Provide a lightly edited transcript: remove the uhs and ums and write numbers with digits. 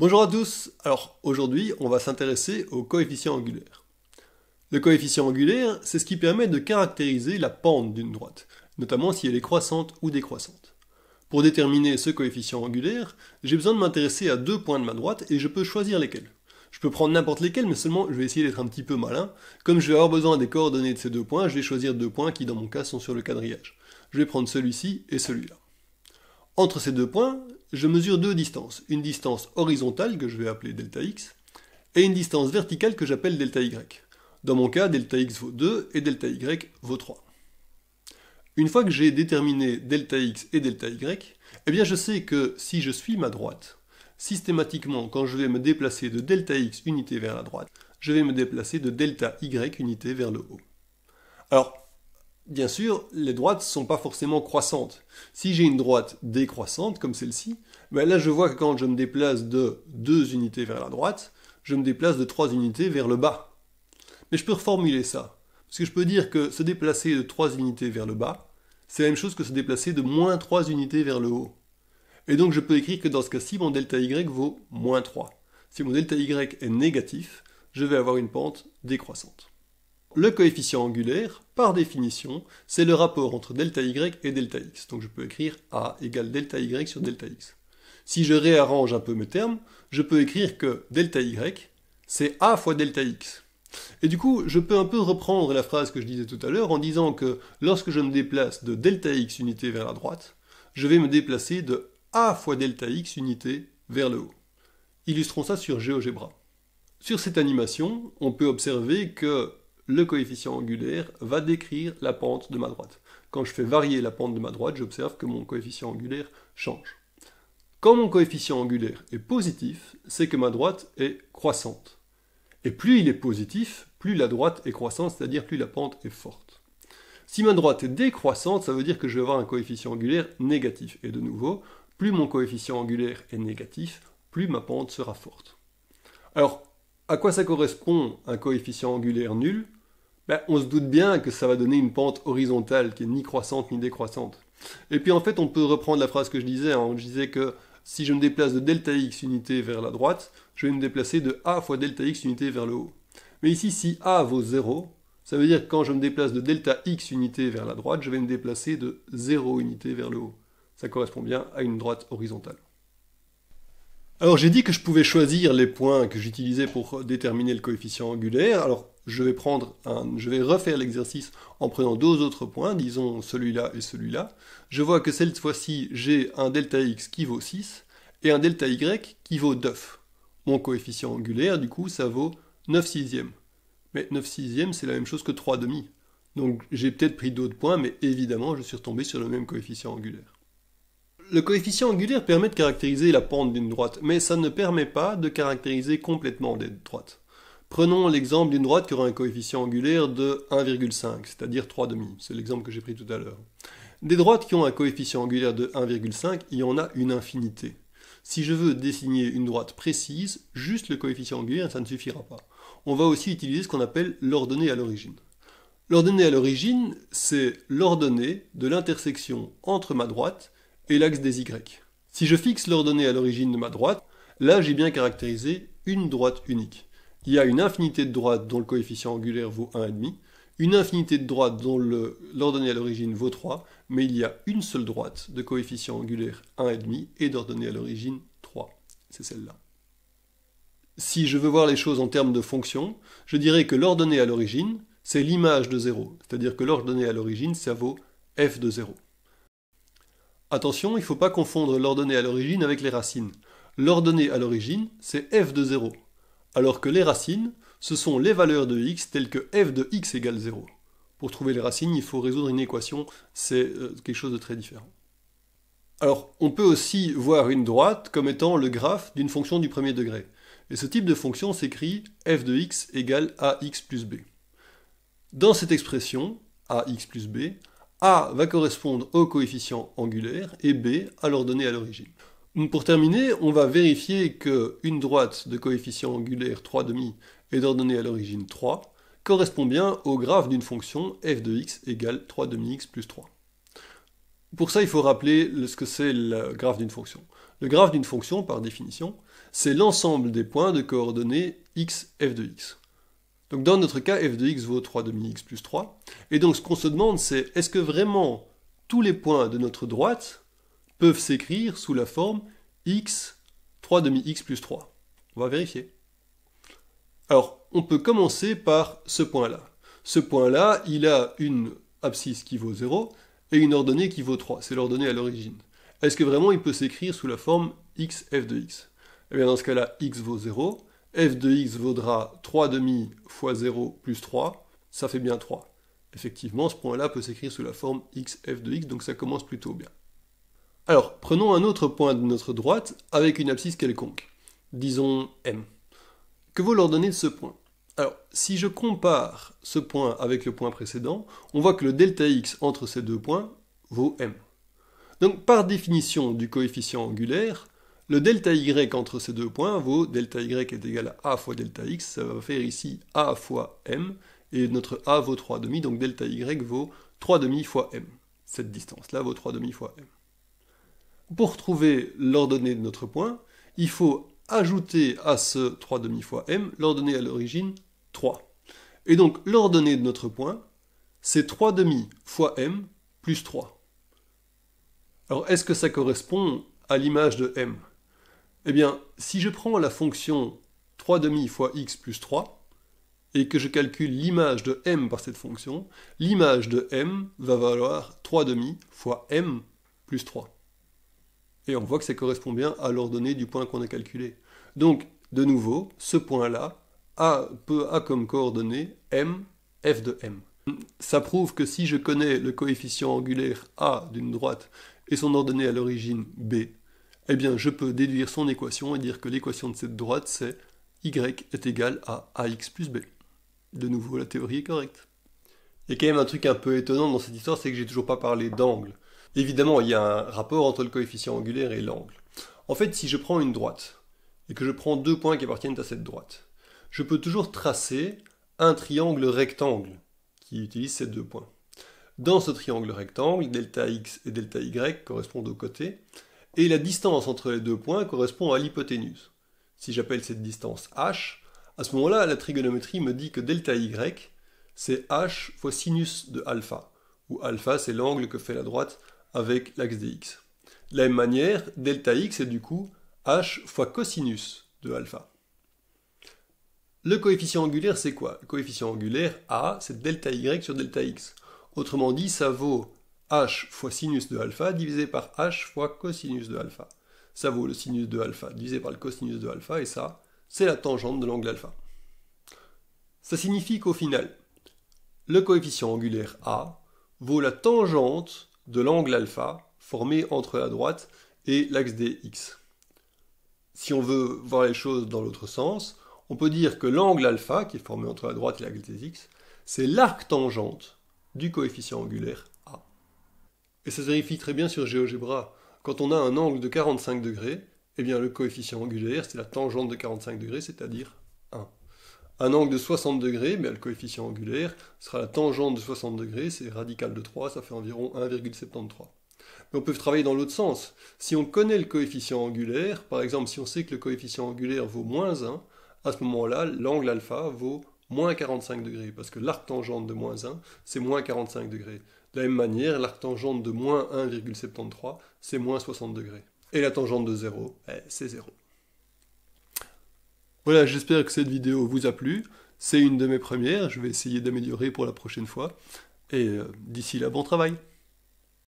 Bonjour à tous, alors aujourd'hui on va s'intéresser au coefficient angulaire. Le coefficient angulaire, c'est ce qui permet de caractériser la pente d'une droite, notamment si elle est croissante ou décroissante. Pour déterminer ce coefficient angulaire, j'ai besoin de m'intéresser à deux points de ma droite et je peux choisir lesquels. Je peux prendre n'importe lesquels, mais seulement je vais essayer d'être un petit peu malin. Comme je vais avoir besoin des coordonnées de ces deux points, je vais choisir deux points qui dans mon cas sont sur le quadrillage. Je vais prendre celui-ci et celui-là. Entre ces deux points, je mesure deux distances. Une distance horizontale que je vais appeler delta x et une distance verticale que j'appelle delta y. Dans mon cas, delta x vaut 2 et delta y vaut 3. Une fois que j'ai déterminé delta x et delta y, eh bien je sais que si je suis ma droite, systématiquement, quand je vais me déplacer de delta x unité vers la droite, je vais me déplacer de delta y unité vers le haut. Alors, bien sûr, les droites ne sont pas forcément croissantes. Si j'ai une droite décroissante, comme celle-ci, ben là je vois que quand je me déplace de 2 unités vers la droite, je me déplace de 3 unités vers le bas. Mais je peux reformuler ça. Parce que je peux dire que se déplacer de 3 unités vers le bas, c'est la même chose que se déplacer de moins 3 unités vers le haut. Et donc je peux écrire que dans ce cas-ci, mon delta y vaut moins 3. Si mon delta y est négatif, je vais avoir une pente décroissante. Le coefficient angulaire, par définition, c'est le rapport entre delta y et delta x. Donc je peux écrire A égale delta y sur delta x. Si je réarrange un peu mes termes, je peux écrire que delta y, c'est A fois delta x. Et du coup, je peux un peu reprendre la phrase que je disais tout à l'heure en disant que lorsque je me déplace de delta x unité vers la droite, je vais me déplacer de A fois delta x unité vers le haut. Illustrons ça sur GeoGebra. Sur cette animation, on peut observer que le coefficient angulaire va décrire la pente de ma droite. Quand je fais varier la pente de ma droite, j'observe que mon coefficient angulaire change. Quand mon coefficient angulaire est positif, c'est que ma droite est croissante. Et plus il est positif, plus la droite est croissante, c'est-à-dire plus la pente est forte. Si ma droite est décroissante, ça veut dire que je vais avoir un coefficient angulaire négatif. Et de nouveau, plus mon coefficient angulaire est négatif, plus ma pente sera forte. Alors, à quoi ça correspond un coefficient angulaire nul? On se doute bien que ça va donner une pente horizontale qui est ni croissante ni décroissante. Et puis en fait, on peut reprendre la phrase que je disais. Je disais que si je me déplace de delta x unité vers la droite, je vais me déplacer de A fois delta x unité vers le haut. Mais ici, si A vaut 0, ça veut dire que quand je me déplace de delta x unité vers la droite, je vais me déplacer de 0 unité vers le haut. Ça correspond bien à une droite horizontale. Alors j'ai dit que je pouvais choisir les points que j'utilisais pour déterminer le coefficient angulaire. Alors je vais refaire l'exercice en prenant deux autres points, disons celui-là et celui-là. Je vois que cette fois-ci j'ai un delta x qui vaut 6 et un delta y qui vaut 9. Mon coefficient angulaire du coup ça vaut 9 sixièmes. Mais 9 sixièmes c'est la même chose que 3 demi. Donc j'ai peut-être pris d'autres points mais évidemment je suis retombé sur le même coefficient angulaire. Le coefficient angulaire permet de caractériser la pente d'une droite, mais ça ne permet pas de caractériser complètement des droites. Prenons l'exemple d'une droite qui aura un coefficient angulaire de 1,5, c'est-à-dire 3 demi. C'est l'exemple que j'ai pris tout à l'heure. Des droites qui ont un coefficient angulaire de 1,5, il y en a une infinité. Si je veux dessiner une droite précise, juste le coefficient angulaire, ça ne suffira pas. On va aussi utiliser ce qu'on appelle l'ordonnée à l'origine. L'ordonnée à l'origine, c'est l'ordonnée de l'intersection entre ma droite et l'axe des Y. Si je fixe l'ordonnée à l'origine de ma droite, là j'ai bien caractérisé une droite unique. Il y a une infinité de droites dont le coefficient angulaire vaut 1,5, une infinité de droites dont l'ordonnée à l'origine vaut 3, mais il y a une seule droite de coefficient angulaire 1,5 et d'ordonnée à l'origine 3. C'est celle-là. Si je veux voir les choses en termes de fonctions, je dirais que l'ordonnée à l'origine, c'est l'image de 0, c'est-à-dire que l'ordonnée à l'origine, ça vaut f de 0. Attention, il ne faut pas confondre l'ordonnée à l'origine avec les racines. L'ordonnée à l'origine, c'est f de 0, alors que les racines, ce sont les valeurs de x telles que f de x égale 0. Pour trouver les racines, il faut résoudre une équation, c'est quelque chose de très différent. Alors, on peut aussi voir une droite comme étant le graphe d'une fonction du premier degré. Et ce type de fonction s'écrit f de x égale ax plus b. Dans cette expression, ax plus b, A va correspondre au coefficient angulaire et B à l'ordonnée à l'origine. Pour terminer, on va vérifier qu'une droite de coefficient angulaire 3 demi et d'ordonnée à l'origine 3 correspond bien au graphe d'une fonction f de x égale 3 demi x plus 3. Pour ça, il faut rappeler ce que c'est le graphe d'une fonction. Le graphe d'une fonction, par définition, c'est l'ensemble des points de coordonnées x, f de x. Donc dans notre cas, f de x vaut 3 demi x plus 3. Et donc ce qu'on se demande, c'est est-ce que vraiment tous les points de notre droite peuvent s'écrire sous la forme x, 3 demi x plus 3? On va vérifier. Alors, on peut commencer par ce point-là. Ce point-là, il a une abscisse qui vaut 0 et une ordonnée qui vaut 3. C'est l'ordonnée à l'origine. Est-ce que vraiment il peut s'écrire sous la forme x, f de x? Eh bien dans ce cas-là, x vaut 0. F de x vaudra 3 demi fois 0 plus 3. Ça fait bien 3. Effectivement, ce point-là peut s'écrire sous la forme x, f de x, donc ça commence plutôt bien. Alors, prenons un autre point de notre droite avec une abscisse quelconque. Disons m. Que vaut l'ordonnée de ce point? Alors, si je compare ce point avec le point précédent, on voit que le delta x entre ces deux points vaut m. Donc, par définition du coefficient angulaire, le delta y entre ces deux points vaut delta y est égal à a fois delta x, ça va faire ici a fois m, et notre a vaut 3 demi, donc delta y vaut 3 demi fois m. Cette distance-là vaut 3 demi fois m. Pour trouver l'ordonnée de notre point, il faut ajouter à ce 3 demi fois m l'ordonnée à l'origine 3. Et donc l'ordonnée de notre point, c'est 3 demi fois m plus 3. Alors est-ce que ça correspond à l'image de m? Eh bien, si je prends la fonction 3 demi fois x plus 3, et que je calcule l'image de m par cette fonction, l'image de m va valoir 3 demi fois m plus 3. Et on voit que ça correspond bien à l'ordonnée du point qu'on a calculé. Donc, de nouveau, ce point-là a comme coordonnée m, f de m. Ça prouve que si je connais le coefficient angulaire a d'une droite et son ordonnée à l'origine b, eh bien je peux déduire son équation et dire que l'équation de cette droite c'est y est égal à ax plus b. De nouveau, la théorie est correcte. Il y a quand même un truc un peu étonnant dans cette histoire, c'est que j'ai toujours pas parlé d'angle. Évidemment, il y a un rapport entre le coefficient angulaire et l'angle. En fait, si je prends une droite, et que je prends deux points qui appartiennent à cette droite, je peux toujours tracer un triangle rectangle qui utilise ces deux points. Dans ce triangle rectangle, delta x et delta y correspondent aux côtés, et la distance entre les deux points correspond à l'hypoténuse. Si j'appelle cette distance h, à ce moment-là, la trigonométrie me dit que delta y, c'est h fois sinus de alpha, où alpha c'est l'angle que fait la droite avec l'axe des x. De la même manière, delta x est du coup h fois cosinus de alpha. Le coefficient angulaire c'est quoi? Le coefficient angulaire a, c'est delta y sur delta x. Autrement dit, ça vaut h fois sinus de alpha divisé par h fois cosinus de alpha. Ça vaut le sinus de alpha divisé par le cosinus de alpha, et ça, c'est la tangente de l'angle alpha. Ça signifie qu'au final, le coefficient angulaire a vaut la tangente de l'angle alpha formé entre la droite et l'axe des x. Si on veut voir les choses dans l'autre sens, on peut dire que l'angle alpha, qui est formé entre la droite et l'axe des x, c'est l'arc tangente du coefficient angulaire a. Et ça se vérifie très bien sur GeoGebra. Quand on a un angle de 45 degrés, eh bien le coefficient angulaire, c'est la tangente de 45 degrés, c'est-à-dire 1. Un angle de 60 degrés, le coefficient angulaire sera la tangente de 60 degrés, c'est radical de 3, ça fait environ 1,73. Mais on peut travailler dans l'autre sens. Si on connaît le coefficient angulaire, par exemple si on sait que le coefficient angulaire vaut moins 1, à ce moment-là, l'angle alpha vaut moins 45 degrés, parce que l'arc tangente de moins 1, c'est moins 45 degrés. De la même manière, l'arc tangente de moins 1,73, c'est moins 60 degrés. Et la tangente de 0, c'est 0. Voilà, j'espère que cette vidéo vous a plu. C'est une de mes premières, je vais essayer d'améliorer pour la prochaine fois. Et d'ici là, bon travail!